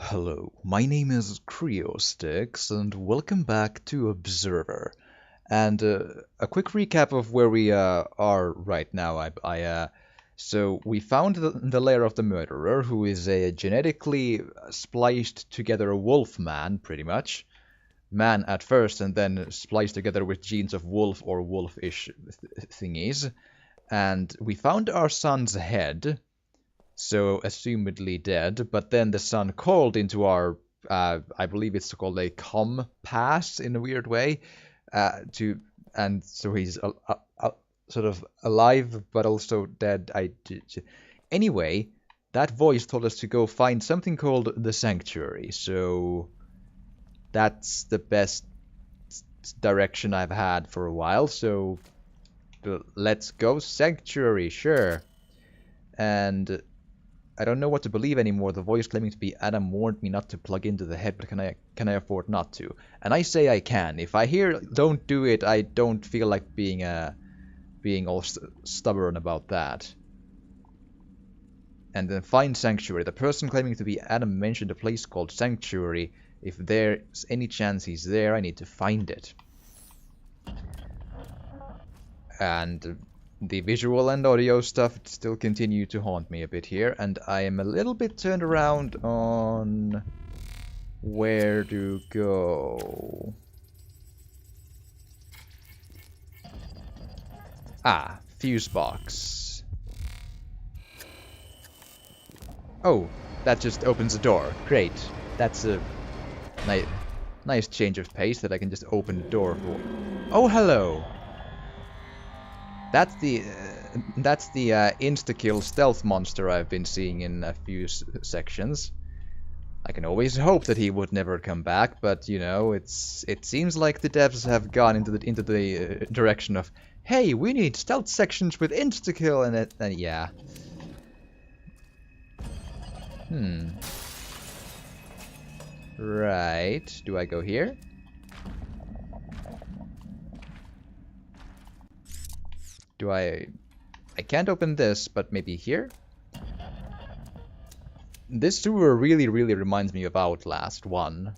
Hello, my name is Creostix, and welcome back to Observer. And a quick recap of where we are right now. So we found the lair of the murderer, who is a genetically spliced together wolf man, pretty much. Man at first, and then spliced together with genes of wolf or wolfish thingies. And we found our son's head, so assumedly dead. But then the sun called into our, I believe it's called a compass in a weird way, to, and so he's sort of alive but also dead. Anyway, that voice told us to go find something called the Sanctuary. So that's the best direction I've had for a while. So let's go Sanctuary, sure. And I don't know what to believe anymore. The voice claiming to be Adam warned me not to plug into the head, but can I afford not to? And I say I can. If I hear don't do it, I don't feel like being all stubborn about that. And then find Sanctuary. The person claiming to be Adam mentioned a place called Sanctuary. If there's any chance he's there, I need to find it. And the visual and audio stuff still continue to haunt me a bit here, and I am a little bit turned around on where to go. Ah, fuse box. Oh, that just opens the door. Great. That's a nice change of pace that I can just open the door for. Oh, hello. That's the insta-kill stealth monster I've been seeing in a few sections. I can always hope that he would never come back, but you know, it seems like the devs have gone into the direction of, hey, we need stealth sections with insta-kill, and yeah. Right. Do I go here? I can't open this, but maybe here? This sewer really reminds me of Outlast 1.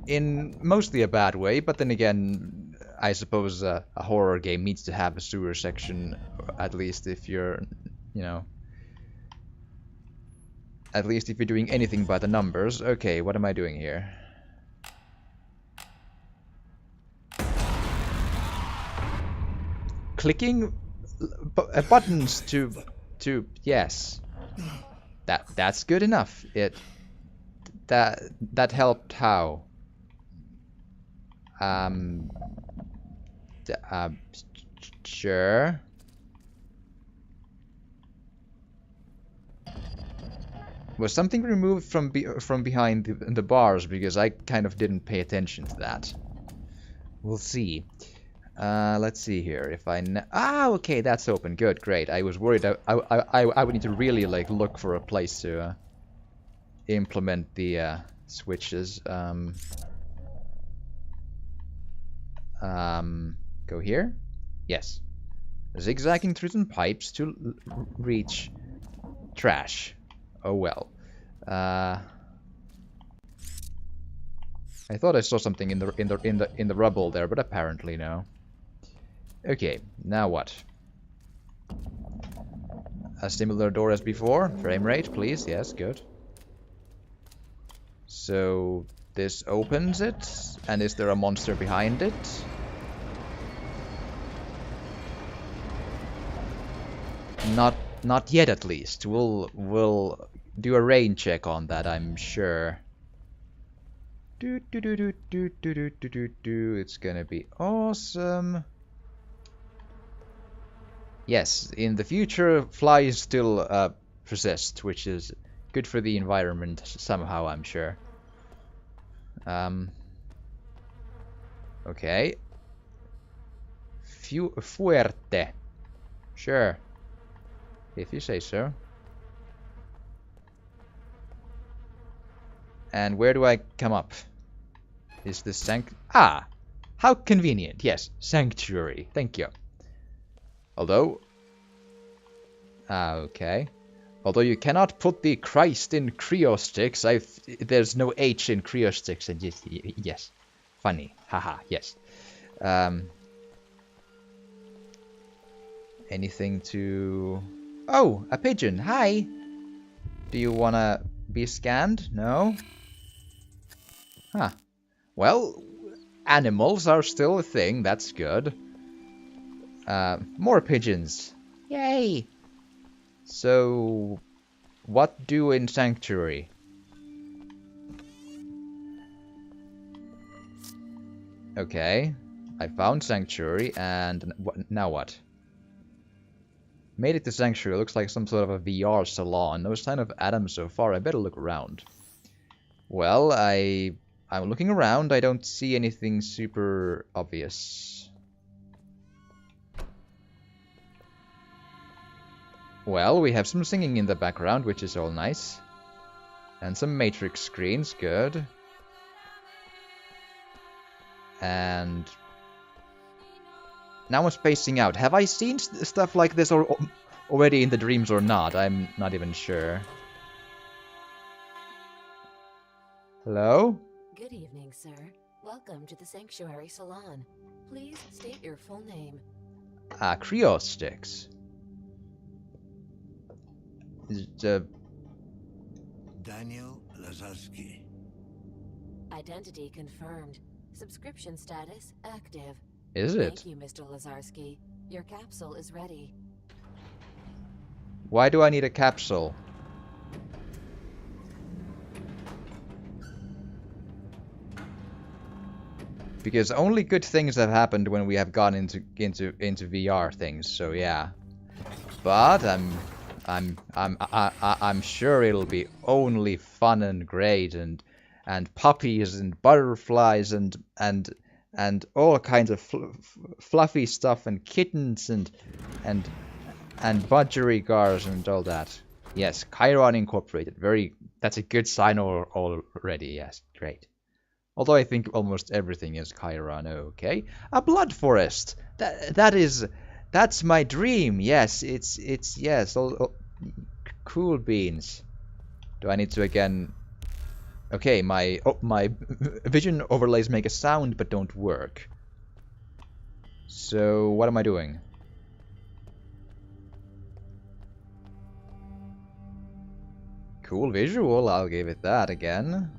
In mostly a bad way, but then again, I suppose a horror game needs to have a sewer section, at least if you're, you know... At least if you're doing anything by the numbers. Okay, what am I doing here? Clicking buttons to yes, that's good enough. That helped. How? Sure. Was something removed from behind the bars, because I kind of didn't pay attention to that. We'll see. Let's see here. If okay, that's open. Good, great. I was worried I would need to really like look for a place to implement the switches. Go here? Yes. Zigzagging through some pipes to reach trash. Oh well. I thought I saw something in the rubble there, but apparently no. Okay, now what? A similar door as before. Frame rate, please. Yes, good. So this opens it, and is there a monster behind it? Not yet, at least. We'll do a rain check on that, I'm sure. It's gonna be awesome. Yes, in the future, flies still persist, which is good for the environment somehow, I'm sure. Okay. Fuerte. Sure. If you say so. And where do I come up? Is this Ah! How convenient. Yes, Sanctuary. Thank you. Although... okay. Although you cannot put the Christ in Cryostix, there's no H in Cryostix, and yes. Funny. Haha, yes. Anything to... Oh, a pigeon. Hi. Do you wanna be scanned? No? Huh. Well, animals are still a thing. That's good. More pigeons. Yay! So, what do in Sanctuary? Okay. I found Sanctuary, and now what? Made it to Sanctuary. Looks like some sort of a VR salon. No sign of Adam so far. I better look around. Well, I'm looking around. I don't see anything super obvious. Well, we have some singing in the background, which is all nice. And some Matrix screens. Good. And... now I'm spacing out. Have I seen stuff like this already in the dreams or not? I'm not even sure. Hello? Good evening, sir. Welcome to the Sanctuary Salon. Please state your full name. Cryostix. Daniel Lazarski. Identity confirmed. Subscription status active. Is it? Thank you, Mr. Lazarski. Your capsule is ready. Why do I need a capsule? Because only good things have happened when we have gone into VR things. So yeah. But I'm sure it'll be only fun and great and puppies and butterflies and all kinds of fluffy stuff and kittens and budgerigars and all that. Yes, Chiron Incorporated. That's a good sign already. Yes, great. Although I think almost everything is Chiron. Okay, a blood forest. That's my dream. Yes, it's yes. Cool beans. Do I need to again? Okay, my vision overlays make a sound but don't work. So what am I doing? Cool visual, I'll give it that again.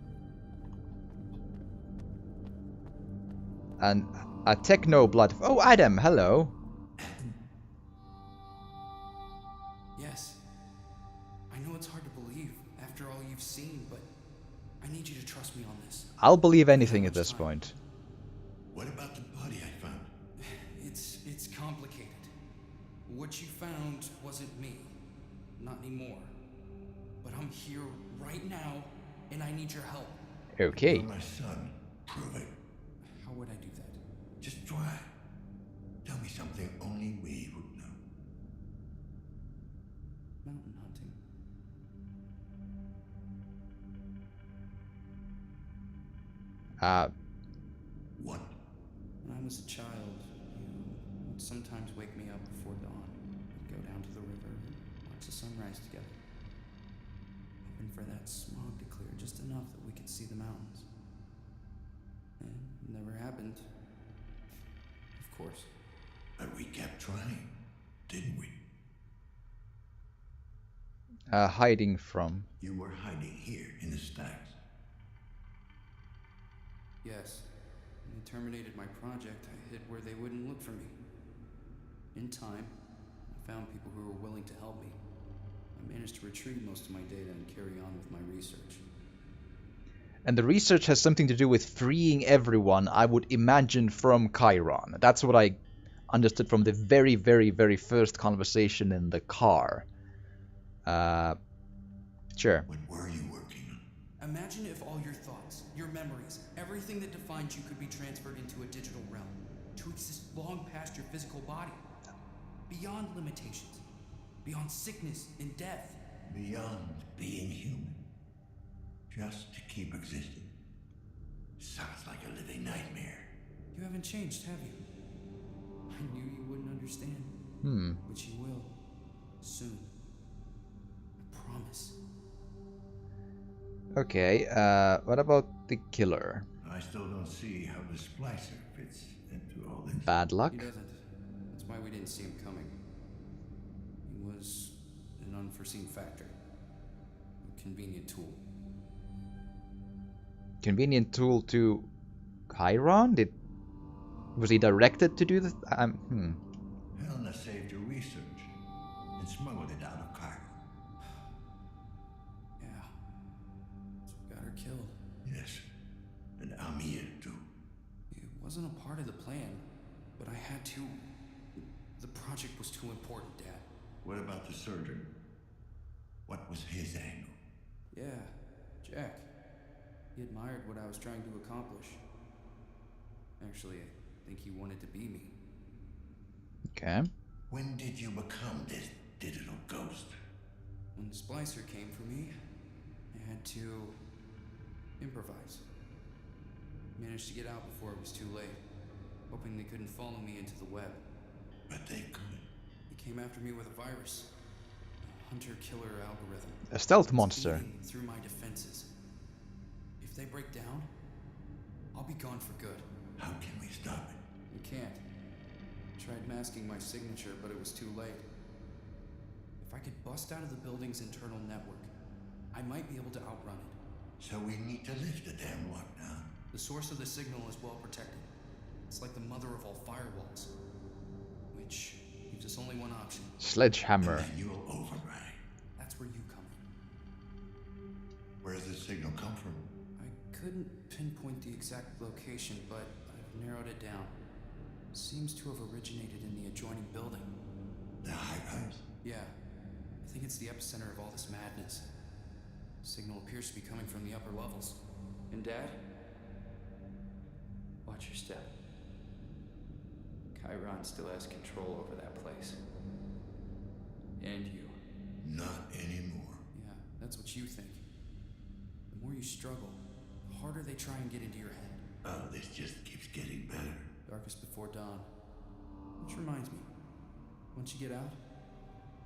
And a techno blood. Oh, Adam, hello. Yes. I know it's hard to believe after all you've seen, but I need you to trust me on this. I'll believe anything at this point. What about the body I found? It's complicated. What you found wasn't me. Not anymore. But I'm here right now, and I need your help. Okay. You're my son. Prove it. How would I do that? Just try. Tell me something only we would know. Mountain hunting. What? When I was a child, you would sometimes wake me up before dawn. We'd go down to the river and watch the sunrise together. Hoping for that smog to clear just enough that we could see the mountains. And it never happened. Of course. But we kept trying, didn't we? Hiding from. You were hiding here in the stacks. Yes. When they terminated my project, I hid where they wouldn't look for me. In time, I found people who were willing to help me. I managed to retrieve most of my data and carry on with my research. And the research has something to do with freeing everyone, I would imagine, from Chiron. That's what I understood from the very, very, very first conversation in the car. Sure. What were you working on? Imagine if all your thoughts, your memories, everything that defines you could be transferred into a digital realm, to exist long past your physical body, beyond limitations, beyond sickness and death. Beyond being human. Just to keep existing. Sounds like a living nightmare. You haven't changed, have you? I knew you wouldn't understand. But you will. Soon. I promise. Okay, what about the killer? I still don't see how the splicer fits into all this. Bad luck? He doesn't. That's why we didn't see him coming. He was an unforeseen factor. A convenient tool. Convenient tool to Chiron? Was he directed to do this? Helena saved your research and smuggled it out of Cairo. Yeah. So we got her killed. Yes, and Amir too. It wasn't a part of the plan, but I had to. The project was too important, Dad. What about the surgeon? What was his angle? Yeah, Jack. He admired what I was trying to accomplish. Actually, I think he wanted to be me. Okay. When did you become this digital ghost? When the splicer came for me, I had to improvise. Managed to get out before it was too late, hoping they couldn't follow me into the web. But they could. He came after me with a virus, a hunter-killer algorithm. A stealth monster. Speeding through my defenses. If they break down, I'll be gone for good. How can we stop it? We can't. Tried masking my signature, but it was too late. If I could bust out of the building's internal network, I might be able to outrun it. So we need to lift the damn lockdown. The source of the signal is well protected. It's like the mother of all firewalls. Which leaves us only one option. Sledgehammer. Manual override. That's where you come in. Where does the signal come from? I couldn't pinpoint the exact location, but I've narrowed it down. Seems to have originated in the adjoining building. The high rise? Yeah, I think it's the epicenter of all this madness. Signal appears to be coming from the upper levels. And Dad? Watch your step. Chiron still has control over that place. And you. Not anymore. Yeah, that's what you think. The more you struggle, the harder they try and get into your head. Oh, this just keeps getting better. Darkest before dawn. Which reminds me, once you get out,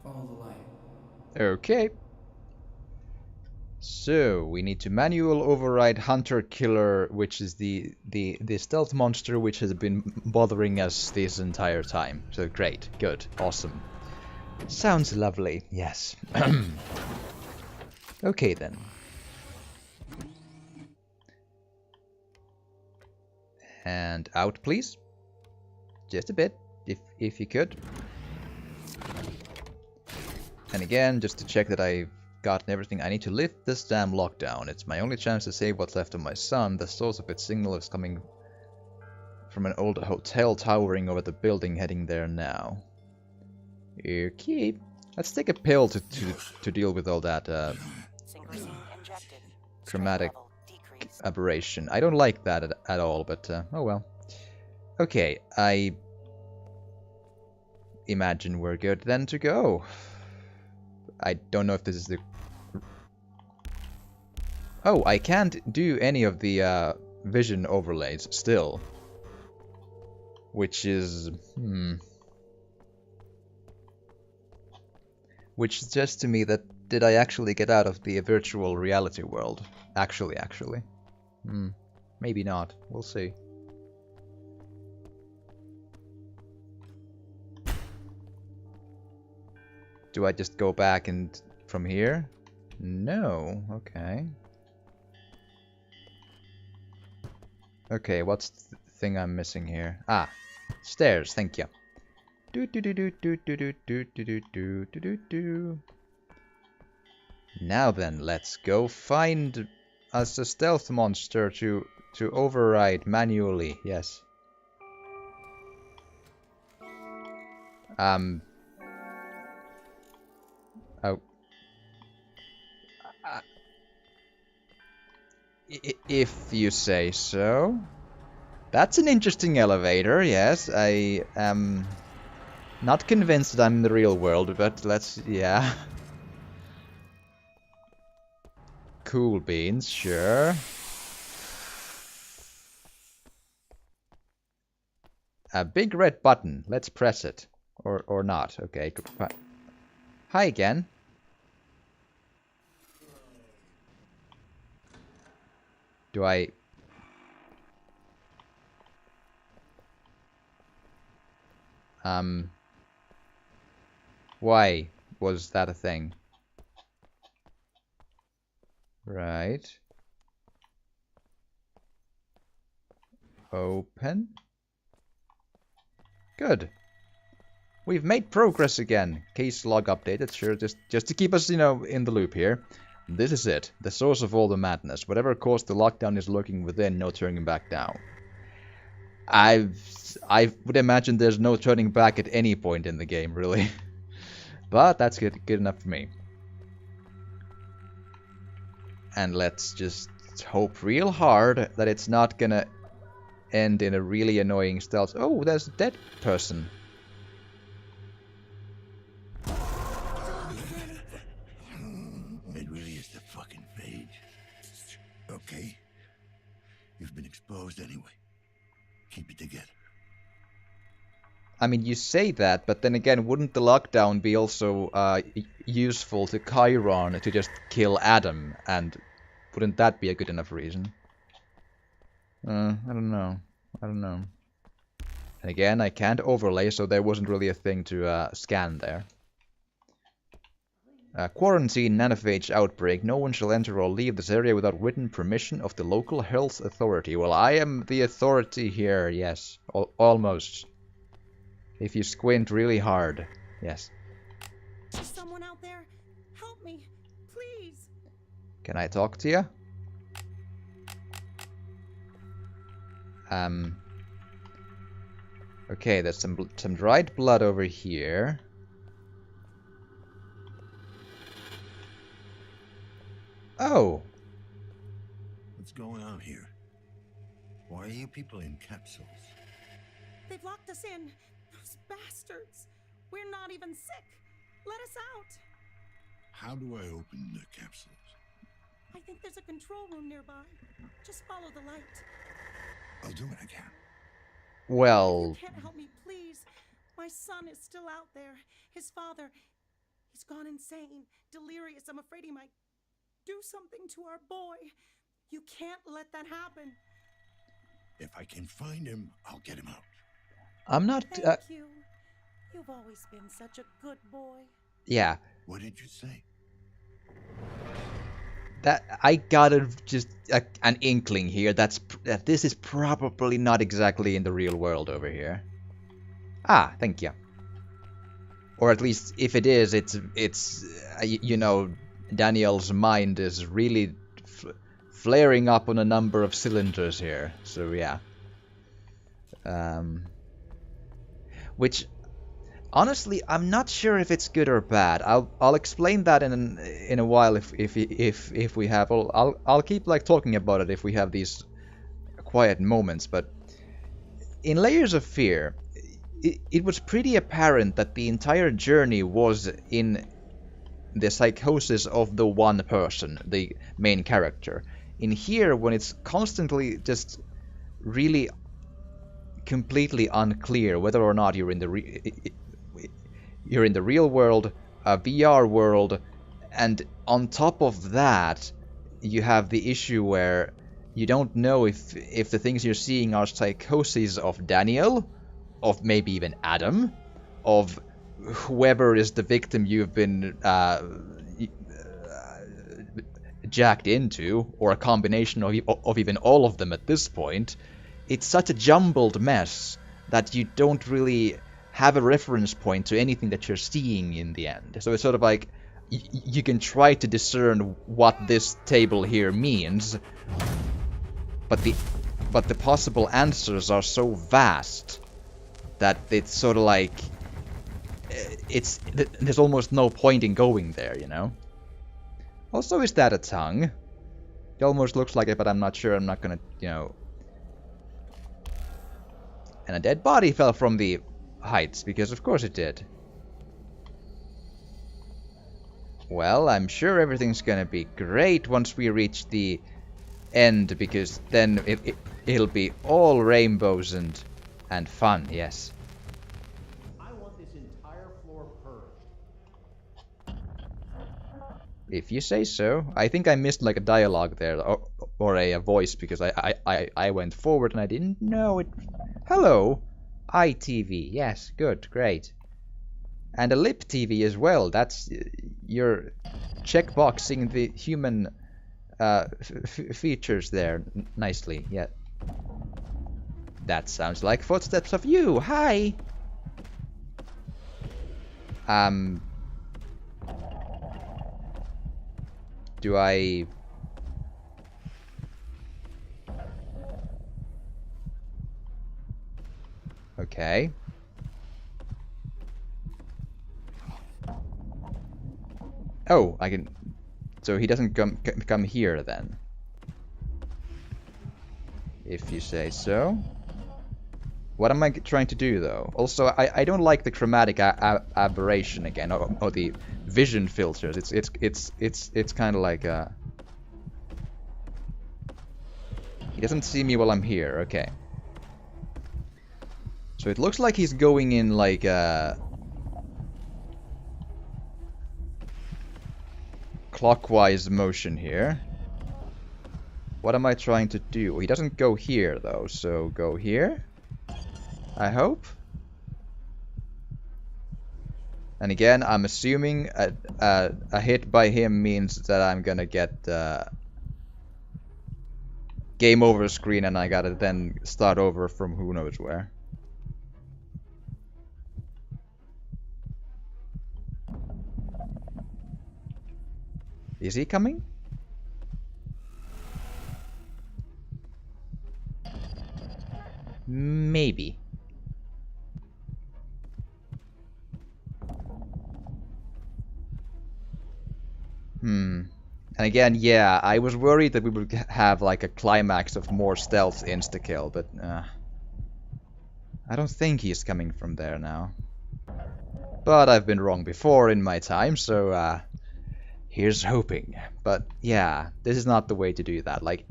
follow the light. Okay. So we need to manual override Hunter Killer, which is the stealth monster which has been bothering us this entire time. So great, good, awesome. Sounds lovely, yes. Okay then. And out, please. Just a bit, if you could. And again, just to check that I've gotten everything, I need to lift this damn lockdown. It's my only chance to save what's left of my son. The source of its signal is coming from an old hotel towering over the building, heading there now. Okay. Let's take a pill to deal with all that chromatic aberration. I don't like that at all, but oh well. Okay, I imagine we're good then to go. I don't know if this is the... Oh, I can't do any of the vision overlays still. Which is... Which suggests to me that did I actually get out of the virtual reality world? Actually. Maybe not. We'll see. Do I just go back and from here? No. Okay. Okay, what's the thing I'm missing here? Ah, stairs. Thank you. Now then, let's go find us a stealth monster to override manually. Yes. Oh. If you say so. That's an interesting elevator, yes. I am not convinced that I'm in the real world, but yeah. Cool beans, sure. A big red button. Let's press it. Or not. Okay, goodbye. Hi again. Do I... Why was that a thing? Right. Open. Good. We've made progress again. Case log updated, sure, just to keep us, you know, in the loop here. This is it. The source of all the madness. Whatever caused the lockdown is lurking within, no turning back now. I would imagine there's no turning back at any point in the game, really. But that's good enough for me. And let's just hope real hard that it's not gonna end in a really annoying stealth. Oh, there's a dead person. It really is the fucking phage. Okay. You've been exposed anyway. Keep it together. I mean, you say that, but then again, wouldn't the lockdown be also useful to Chiron to just kill Adam? And wouldn't that be a good enough reason? I don't know. I don't know. And again, I can't overlay, so there wasn't really a thing to scan there. Quarantine nanophage outbreak. No one shall enter or leave this area without written permission of the local health authority. Well, I am the authority here, yes. Almost. If you squint really hard. Yes. Is someone out there? Help me, please. Can I talk to you? Okay, there's some dried blood over here. Oh. What's going on here? Why are you people in capsules? They've locked us in. Those bastards. We're not even sick. Let us out. How do I open the capsules? I think there's a control room nearby. Just follow the light. I'll do what I can. Well... You can't help me, please. My son is still out there. His father, he's gone insane, delirious. I'm afraid he might do something to our boy. You can't let that happen. If I can find him, I'll get him out. I'm not... Thank you. You've always been such a good boy. Yeah. What did you say? That I got an inkling here that this is probably not exactly in the real world over here. Ah, thank you. Or at least if it is, it's you know, Daniel's mind is really flaring up on a number of cylinders here. So yeah. Which honestly, I'm not sure if it's good or bad. I'll explain that in a while if we have. I'll keep like talking about it if we have these quiet moments. But in Layers of Fear, it was pretty apparent that the entire journey was in the psychosis of the one person, the main character. In here, when it's constantly just really completely unclear whether or not you're in the real world, a VR world, and on top of that, you have the issue where you don't know if the things you're seeing are psychoses of Daniel, of maybe even Adam, of whoever is the victim you've been jacked into, or a combination of even all of them at this point. It's such a jumbled mess that you don't really have a reference point to anything that you're seeing in the end. So it's sort of like you can try to discern what this table here means, but the possible answers are so vast that it's sort of like there's almost no point in going there, you know. Also, is that a tongue? It almost looks like it, but I'm not sure. I'm not gonna, you know. And a dead body fell from the heights, because of course it did. Well, I'm sure everything's gonna be great once we reach the end, because then it'll be all rainbows and fun, yes. I want this entire floor purged. If you say so. I think I missed like a dialogue there. or a voice because I went forward and I didn't know it. Hello, ITV. Yes, good, great. And a lip TV as well. That's you're checkboxing the human features there nicely. Yeah. That sounds like footsteps of you. Hi. Do I... Okay. Oh, I can... So he doesn't come here then. If you say so. What am I trying to do though? Also, I don't like the chromatic aberration again, or the vision filters. It's kind of like he doesn't see me while I'm here. Okay. So it looks like he's going in like clockwise motion here. What am I trying to do? He doesn't go here though, so go here. I hope. And again, I'm assuming a hit by him means that I'm gonna get game over screen and I gotta then start over from who knows where. Is he coming? Maybe. And again, yeah, I was worried that we would have like a climax of more stealth insta-kill, but I don't think he's coming from there now. But I've been wrong before in my time, so here's hoping. But yeah, this is not the way to do that. Like,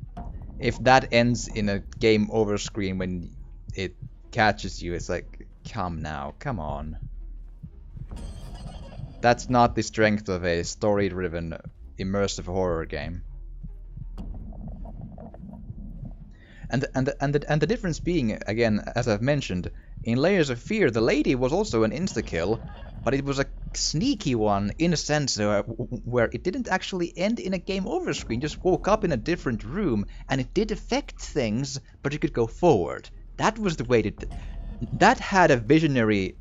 if that ends in a game over screen when it catches you, it's like, come now, come on. That's not the strength of a story-driven, immersive horror game. And the difference being, again, as I've mentioned, in Layers of Fear, the lady was also an insta-kill, but it was a sneaky one in a sense where it didn't actually end in a game over screen, just woke up in a different room, and it did affect things, but you could go forward. That was the way to... That had a visionary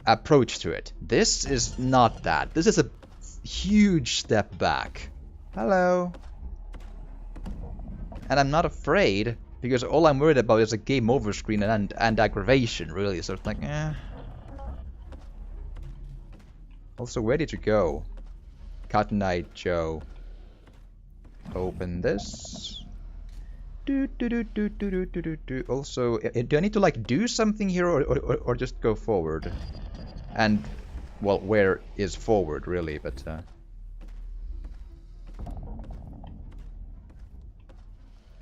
approach to it. This is not that. This is a huge step back. Hello. And I'm not afraid, because all I'm worried about is a game over screen and aggravation, really. So it's like, Also, where did you go? Cotton Eye Joe. Open this. Also, do I need to like do something here or just go forward? And, well, where is forward really, but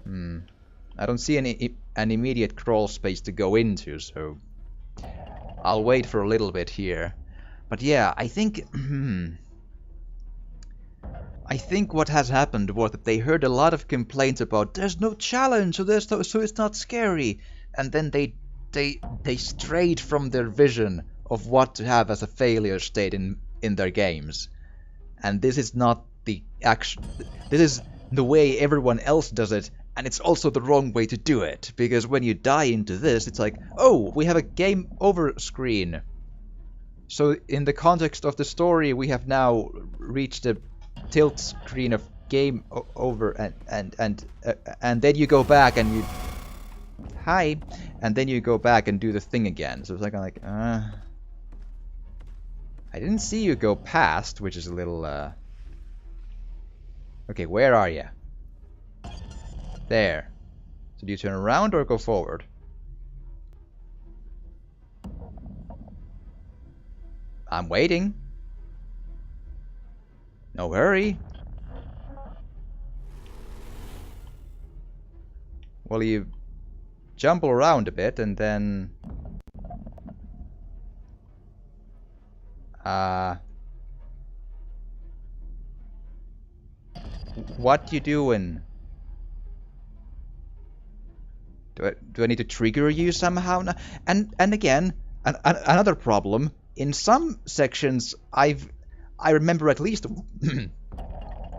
I don't see an immediate crawl space to go into, so I'll wait for a little bit here. But yeah, I think I think what has happened was that they heard a lot of complaints about there's no challenge, so it's not scary, and then they strayed from their vision of what to have as a failure state in their games. And this is not the action. This is the way everyone else does it, and it's also the wrong way to do it, because when you die into this, it's like, oh, we have a game over screen. So in the context of the story, we have now reached a tilt screen of game over, and then you go back and you hi, and then you go back and do the thing again. So it's like I didn't see you go past, which is a little okay, where are you? There. So do you turn around or go forward? I'm waiting. No hurry. Well, you jump around a bit and then... What you doing? Do I need to trigger you somehow? And again, another problem. In some sections, I remember at least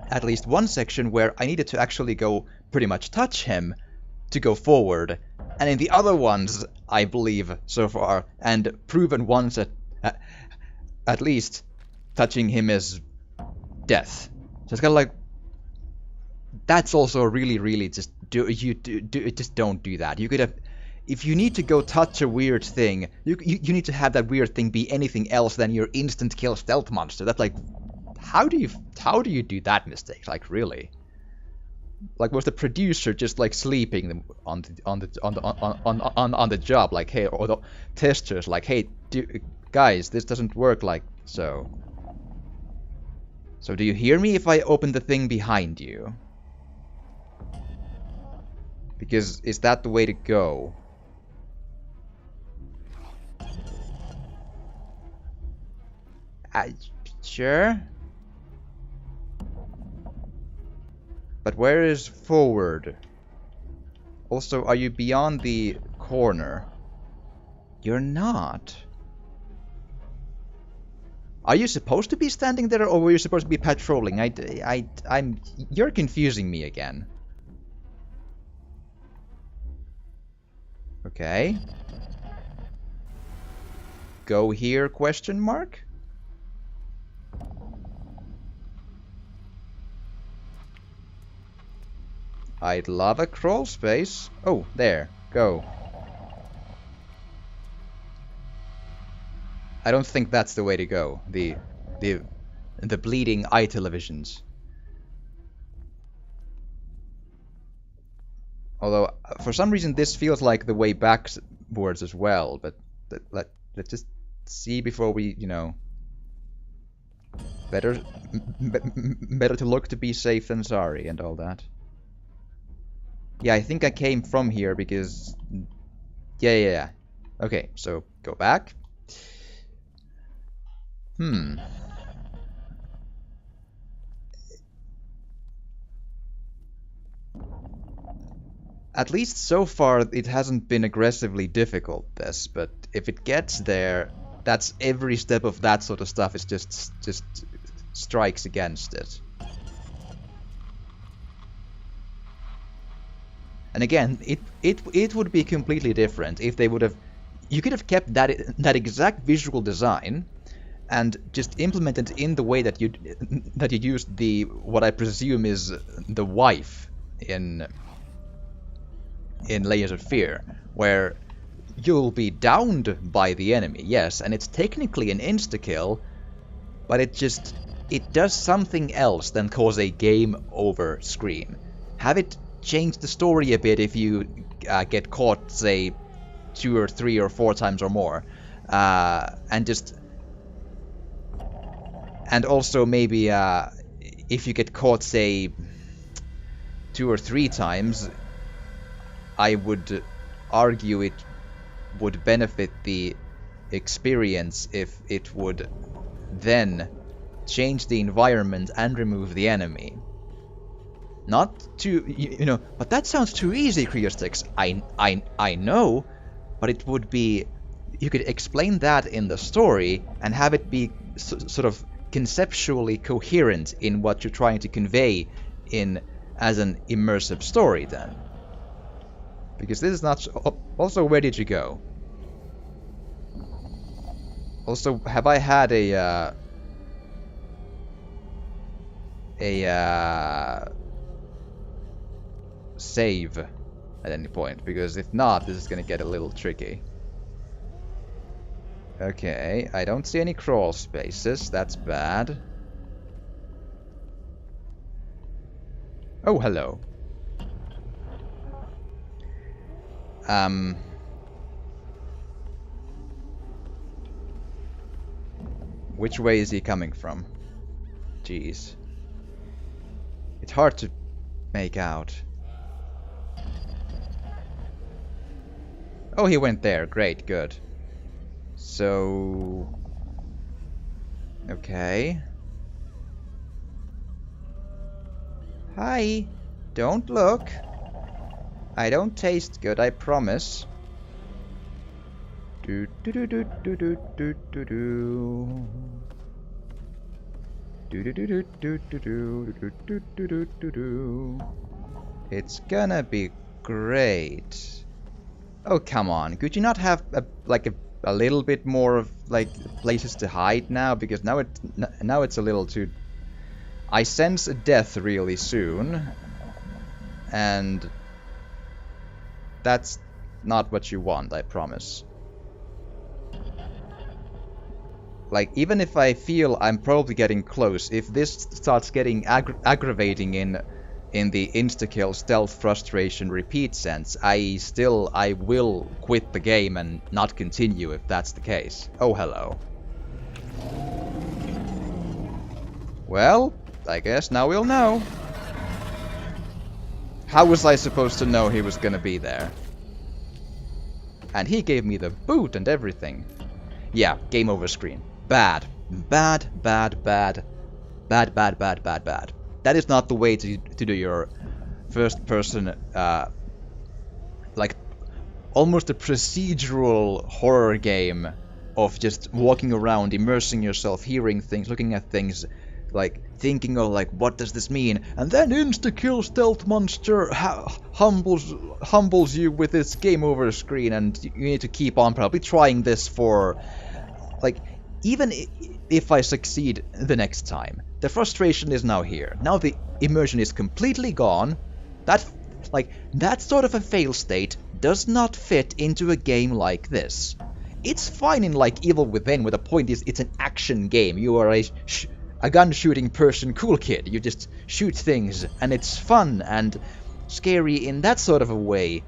at least one section where I needed to actually go pretty much touch him to go forward, and in the other ones, I believe so far, and proven once at least, touching him is death. So it's kind of like that's also really just just don't do that. You could have, if you need to go touch a weird thing, you need to have that weird thing be anything else than your instant kill stealth monster. That's like, how do you do that mistake? Like really? Like was the producer just like sleeping on the job? Like hey, or the testers like hey, guys, this doesn't work like so. So do you hear me if I open the thing behind you? Because is that the way to go? Sure. But where is forward? Also, are you beyond the corner? You're not. Are you supposed to be standing there, or were you supposed to be patrolling? You're confusing me again. Okay. Go here, question mark? I'd love a crawl space. Oh, there. Go. I don't think that's the way to go. The bleeding eye televisions. Although, for some reason, this feels like the way backwards as well. But let's just see before we, you know. Better to look to be safe than sorry and all that. Yeah, I think I came from here because... Yeah. Okay, so go back. At least so far, it hasn't been aggressively difficult, this, but if it gets there, that's every step of that sort of stuff is just strikes against it. And again, it would be completely different if they would have... You could have kept that exact visual design and just implemented in the way that you used the what I presume is the wife in Layers of Fear, where you'll be downed by the enemy, yes, and it's technically an insta-kill, but it does something else than cause a game over screen. Have it change the story a bit if you get caught, say, 2 or 3 or 4 times or more, and also maybe if you get caught, say, 2 or 3 times, I would argue it would benefit the experience if it would then change the environment and remove the enemy. Not too, you know, but that sounds too easy, Creostix. I know, but it would be, you could explain that in the story and have it be sort of conceptually coherent in what you're trying to convey in as an immersive story then. Because this is not... Also, where did you go? Also, have I had a save at any point? Because if not, this is gonna get a little tricky. Okay, I don't see any crawl spaces. That's bad. Oh, hello. Which way is he coming from? Jeez. It's hard to make out. Oh, he went there. Great, good. So... Okay. Hi. Don't look. I don't taste good, I promise. Do do do do do do do do do. Do do do do do do do do do do do do. It's gonna be great. Oh, come on. Could you not have a little bit more of like places to hide now? Because now it's a little too. I sense a death really soon, and that's not what you want, I promise. Like, even if I feel I'm probably getting close, if this starts getting aggravating in the insta-kill stealth frustration repeat sense, I will quit the game and not continue if that's the case. Oh, hello. Well, I guess now we'll know. How was I supposed to know he was gonna be there? And he gave me the boot and everything. Yeah, game over screen. Bad. Bad, bad, bad. Bad, bad, bad, bad, bad. That is not the way to do your first person, like, almost a procedural horror game of just walking around, immersing yourself, hearing things, looking at things, like, thinking of, like, what does this mean? And then insta-kill stealth monster humbles you with its game over screen, and you need to keep on probably trying this for, like, even if I succeed the next time, the frustration is now here. Now the immersion is completely gone. That sort of a fail state does not fit into a game like this. It's fine in like Evil Within, where the point is it's an action game. You are a gun-shooting person cool kid. You just shoot things, and it's fun and scary in that sort of a way.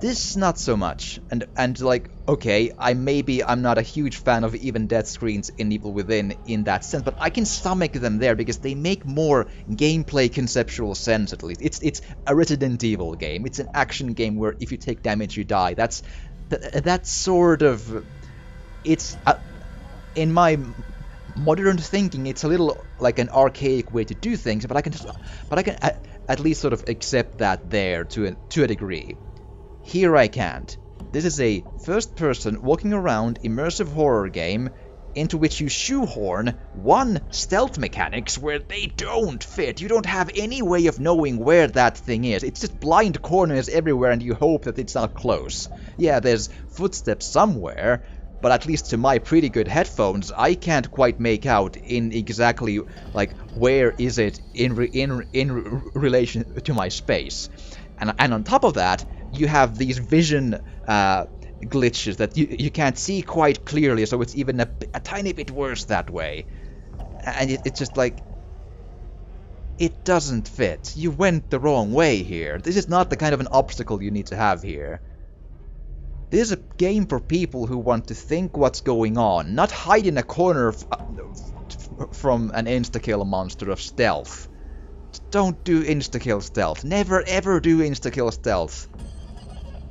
This not so much, and like, okay, I'm not a huge fan of even death screens in Evil Within in that sense, but I can stomach them there because they make more gameplay conceptual sense, at least. It's a Resident Evil game. It's an action game where if you take damage you die. That's sort of, it's in my modern thinking, it's a little like an archaic way to do things, but I can at least sort of accept that there to a degree. Here I can't. This is a first-person, walking around, immersive horror game into which you shoehorn stealth mechanics where they don't fit. You don't have any way of knowing where that thing is. It's just blind corners everywhere and you hope that it's not close. Yeah, there's footsteps somewhere, but at least to my pretty good headphones, I can't quite make out in exactly, like, where is it in relation to my space. And on top of that, you have these vision glitches that you can't see quite clearly, so it's even a tiny bit worse that way. And it's just like, it doesn't fit. You went the wrong way here. This is not the kind of an obstacle you need to have here. This is a game for people who want to think what's going on, not hide in a corner from an insta-kill monster of stealth. Don't do insta-kill stealth. Never ever do insta-kill stealth.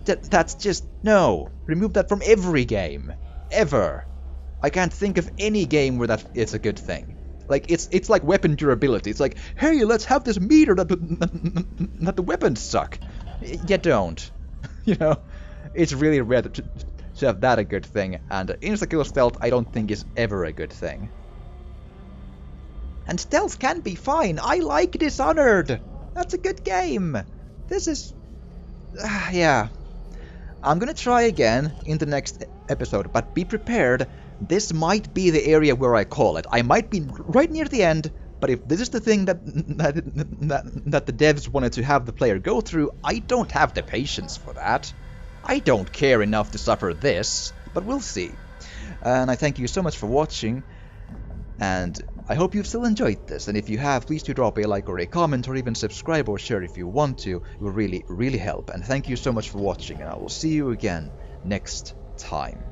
That's just, no. Remove that from every game. Ever. I can't think of any game where that is a good thing. Like, it's like weapon durability. It's like, hey, let's have this meter that the weapons suck. You don't. You know? It's really rare to have that a good thing. And insta-kill stealth I don't think is ever a good thing. And stealth can be fine. I like Dishonored. That's a good game. This is... yeah. I'm gonna try again in the next episode, but be prepared. This might be the area where I call it. I might be right near the end, but if this is the thing that the devs wanted to have the player go through, I don't have the patience for that. I don't care enough to suffer this, but we'll see. And I thank you so much for watching, and I hope you've still enjoyed this, and if you have, please do drop a like or a comment, or even subscribe or share if you want to. It will really, really help. And thank you so much for watching, and I will see you again next time.